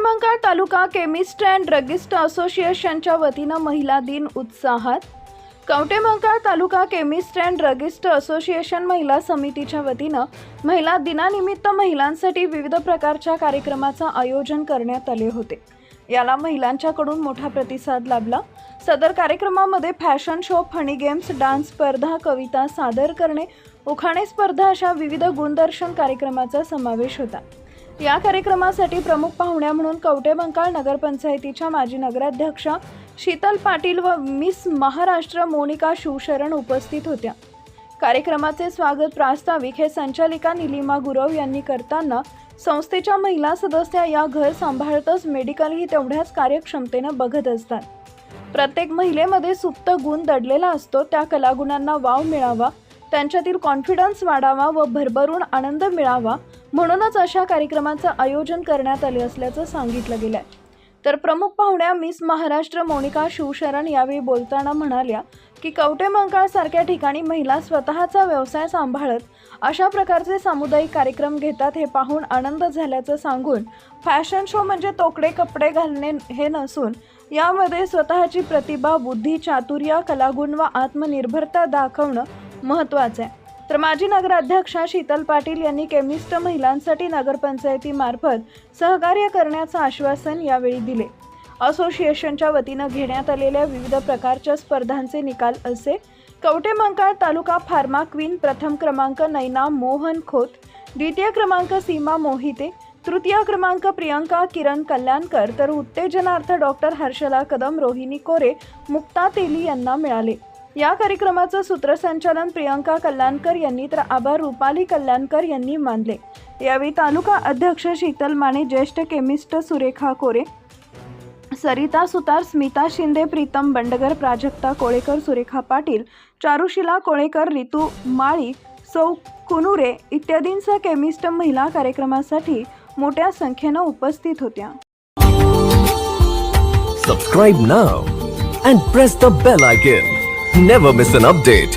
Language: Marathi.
Kavathemahankal taluka chemist and druggist असोसिएशनच्या वतीनं महिला दिन उत्साहात. कवठेमहांकाळ तालुका केमिस्ट अँड ड्रगिस्ट असोसिएशन महिला समितीच्या वतीनं महिला दिनानिमित्त महिलांसाठी विविध प्रकारच्या कार्यक्रमाचं आयोजन करण्यात आले होते. याला महिलांच्याकडून मोठा प्रतिसाद लाभला. सदर कार्यक्रमामध्ये fashion show, funny games, dance स्पर्धा, कविता सादर करणे, उखाणे स्पर्धा अशा विविध गुणदर्शन कार्यक्रमाचा समावेश होता. या कार्यक्रमासाठी प्रमुख पाहुण्या म्हणून कवठेमहांकाळ नगरपंचायतीच्या माजी नगराध्यक्षा शीतल पाटील व मिस महाराष्ट्र मोनिका शिवशरण उपस्थित होत्या. कार्यक्रमाचे स्वागत प्रास्ताविक हे संचालिका निलिमा गुरव यांनी करताना संस्थेच्या महिला सदस्या या घर सांभाळतच मेडिकलही तेवढ्याच कार्यक्षमतेनं बघत असतात. प्रत्येक महिलेमध्ये सुप्त गुण दडलेला असतो. त्या कलागुणांना वाव मिळावा, त्यांच्यातील कॉन्फिडन्स वाढावा व भरभरून आनंद मिळावा म्हणूनच अशा कार्यक्रमाचं आयोजन करण्यात आले असल्याचं सांगितलं गेलं आहे. तर प्रमुख पाहुण्या मिस महाराष्ट्र मोनिका शिवशरण यावेळी बोलताना म्हणाल्या की कवठेमहांकाळ सारख्या ठिकाणी महिला स्वतःचा व्यवसाय सांभाळत अशा प्रकारचे सामुदायिक कार्यक्रम घेतात हे पाहून आनंद झाल्याचं सांगून फॅशन शो म्हणजे तोकडे कपडे घालणे हे नसून यामध्ये स्वतःची प्रतिभा, बुद्धी, चातुर्य, कलागुण व आत्मनिर्भरता दाखवणं महत्त्वाचं आहे. तर माजी नगराध्यक्षा शीतल पाटील यांनी केमिस्ट महिलांसाठी नगरपंचायतीमार्फत सहकार्य करण्याचं आश्वासन यावेळी दिले. असोसिएशनच्या वतीनं घेण्यात आलेल्या विविध प्रकारच्या स्पर्धांचे निकाल असे: कवठेमहांकाळ तालुका फार्मा क्वीन, प्रथम क्रमांक नैना मोहन खोत, द्वितीय क्रमांक सीमा मोहिते, तृतीय क्रमांक प्रियंका किरण कल्याणकर, तर उत्तेजनार्थ डॉक्टर हर्षला कदम, रोहिणी कोरे, मुक्ता तेली यांना मिळाले. या कार्यक्रमाचं सूत्रसंचालन प्रियंका कल्याणकर यांनी तर आभार रुपाली कल्याणकर यांनी मानले. यावेळी तालुका अध्यक्ष शीतल माने, ज्येष्ठ केमिस्ट सुरेखा कोरे, सरिता सुतार, स्मिता शिंदे, प्रीतम बंडगर, प्राजक्ता कोळेकर, सुरेखा पाटील, चारुशिला कोळेकर, रितू माळी, सौ कुनुरे इत्यादींसह केमिस्ट महिला कार्यक्रमासाठी मोठ्या संख्येनं उपस्थित होत्या. Subscribe now and press the bell icon. Never miss an update.